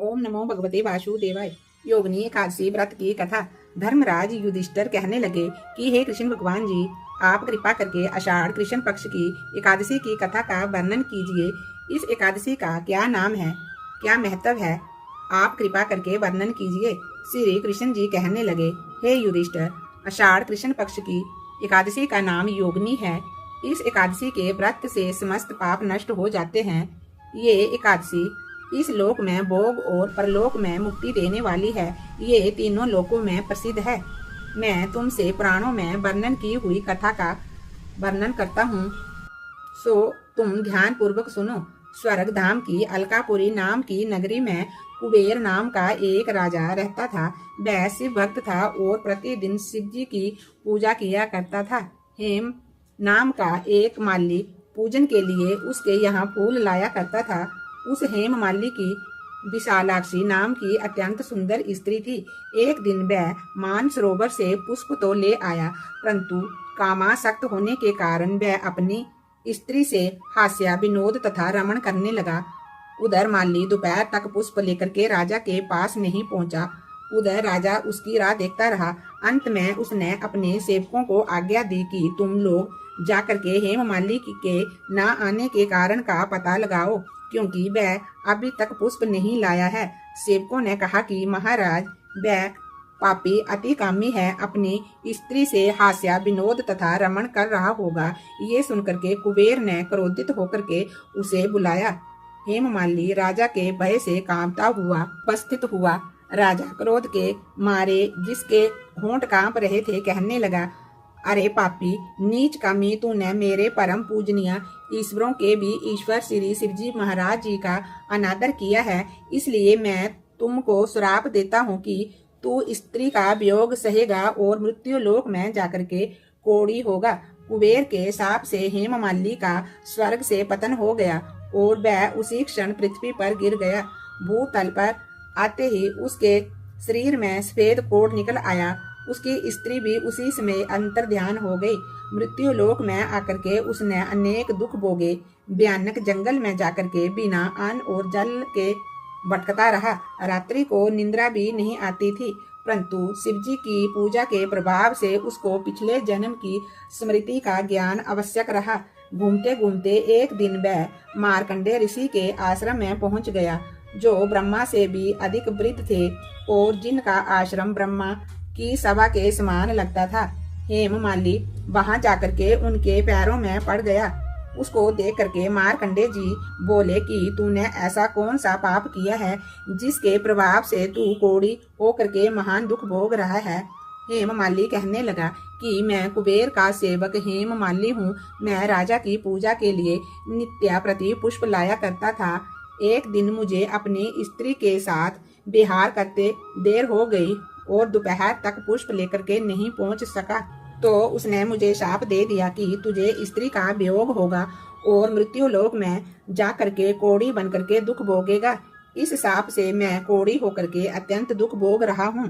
ओम नमो भगवते वासुदेवाय। योगिनी एकादशी व्रत की कथा। धर्मराज युधिष्ठिर कहने लगे कि हे कृष्ण भगवान जी, आप कृपा करके आषाढ़ कृष्ण पक्ष की एकादशी की कथा का वर्णन कीजिए। इस एकादशी का क्या नाम है, क्या महत्व है, आप कृपा करके वर्णन कीजिए। श्री कृष्ण जी कहने लगे, हे युधिष्ठिर, आषाढ़ कृष्ण पक्ष की एकादशी का नाम योगिनी है। इस एकादशी के व्रत से समस्त पाप नष्ट हो जाते हैं। ये एकादशी इस लोक में भोग और परलोक में मुक्ति देने वाली है। ये तीनों लोकों में प्रसिद्ध है। मैं तुमसे पुराणों में वर्णन की हुई कथा का वर्णन करता हूँ, सो तुम ध्यान पूर्वक सुनो। स्वर्ग धाम की अलकापुरी नाम की नगरी में कुबेर नाम का एक राजा रहता था। वह शिव भक्त था और प्रतिदिन शिव जी की पूजा किया करता था। हेम नाम का एक माली पूजन के लिए उसके यहाँ फूल लाया करता था। उस हेम माली की विशालाक्षी नाम की अत्यंत सुंदर स्त्री थी। एक दिन वह मान सरोवर से पुष्प तो ले आया, परंतु कामासक्त होने के कारण वह अपनी स्त्री से हास्य विनोद तथा रमण करने लगा। उधर माली दोपहर तक पुष्प लेकर के राजा के पास नहीं पहुंचा। उधर राजा उसकी राह देखता रहा। अंत में उसने अपने सेवकों को आज्ञा दी कि तुम लोग जाकर के हेममाली के न आने के कारण का पता लगाओ, क्योंकि वह अभी तक पुष्प नहीं लाया है। सेवकों ने कहा कि महाराज, वह पापी अति कामी है, अपनी स्त्री से हास्य विनोद तथा रमण कर रहा होगा। ये सुनकर के कुबेर ने क्रोधित होकर के उसे बुलाया। हेममाली राजा के भय से कांपता हुआ उपस्थित हुआ। राजा क्रोध के मारे जिसके होंठ कांप रहे थे कहने लगा, अरे पापी नीच कामी, तूने मेरे परम पूजनीय ईश्वरों के भी ईश्वर श्री शिवजी महाराज जी का अनादर किया है। इसलिए मैं तुमको श्राप देता हूँ कि तू स्त्री का वियोग सहेगा और मृत्यु लोक में जाकर के कोड़ी होगा। कुबेर के शाप से हेममाली का स्वर्ग से पतन हो गया और वह उसी क्षण पृथ्वी पर गिर गया। भूतल पर आते ही उसके शरीर में सफेद कोट निकल आया। उसकी स्त्री भी उसी समय अंतर ध्यान हो गई। मृत्यु लोक में आकर के उसने अनेक दुख भोगे। भयानक जंगल में जाकर के बिना अन्न और जल के भटकता रहा। रात्रि को निंद्रा भी नहीं आती थी, परंतु शिवजी की पूजा के प्रभाव से उसको पिछले जन्म की स्मृति का ज्ञान आवश्यक रहा। घूमते घूमते एक दिन वह मार्कंडेय ऋषि के आश्रम में पहुंच गया, जो ब्रह्मा से भी अधिक वृद्ध थे और जिनका आश्रम ब्रह्मा की सभा के समान लगता था। हेममाली वहां जाकर के उनके पैरों में पड़ गया। उसको देख करके मार्कंडेय जी बोले कि तूने ऐसा कौन सा पाप किया है जिसके प्रभाव से तू कोड़ी होकर के महान दुख भोग रहा है। हेममाली कहने लगा कि मैं कुबेर का सेवक हेममाली हूँ। मैं राजा की पूजा के लिए नित्य प्रति पुष्प लाया करता था। एक दिन मुझे अपनी स्त्री के साथ विहार करते देर हो गई और दोपहर तक पुष्प लेकर के नहीं पहुंच सका, तो उसने मुझे शाप दे दिया कि तुझे स्त्री का वियोग होगा और मृत्यु लोक में जा करके कोड़ी बन करके दुख भोगेगा। इस शाप से मैं कोड़ी होकर के अत्यंत दुख भोग रहा हूँ।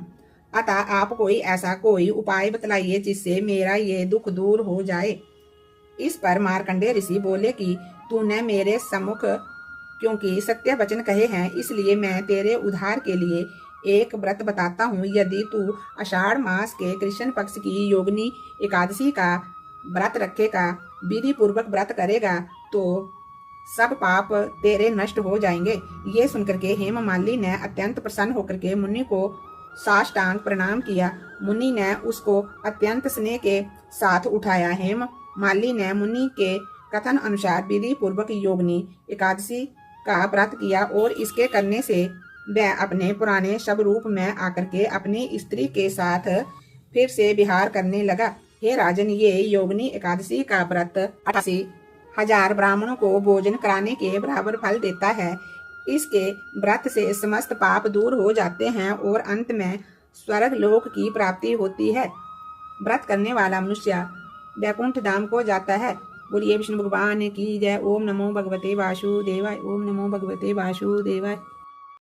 अतः आप कोई उपाय बतलाइए जिससे मेरा ये दुख दूर हो जाए। इस पर मार्कंडेय ऋषि बोले कि तूने मेरे सम्मुख क्योंकि सत्य वचन कहे हैं, इसलिए मैं तेरे उद्धार के लिए एक व्रत बताता हूँ। यदि तू आषाढ़ मास के कृष्ण पक्ष की योगिनी एकादशी का व्रत रखेगा, विधि पूर्वक व्रत करेगा, तो सब पाप तेरे नष्ट हो जाएंगे। ये सुनकर के हेममाली ने अत्यंत प्रसन्न होकर के मुनि को साष्टांग प्रणाम किया। मुनि ने उसको अत्यंत स्नेह के साथ उठाया। हेममाली ने मुनि के कथन अनुसार विधि पूर्वक योगिनी एकादशी का व्रत किया और इसके करने से वह अपने पुराने शब रूप में आकर के अपनी स्त्री के साथ फिर से विहार करने लगा। हे राजन, ये योगिनी एकादशी का व्रत 88,000 ब्राह्मणों को भोजन कराने के बराबर फल देता है। इसके व्रत से समस्त पाप दूर हो जाते हैं और अंत में स्वर्ग लोक की प्राप्ति होती है। व्रत करने वाला मनुष्य वैकुंठ धाम को जाता है। बोलिए विष्णु भगवान की जय। ओम नमो भगवते वासुदेवाय। ओम नमो भगवते वासुदेवाय।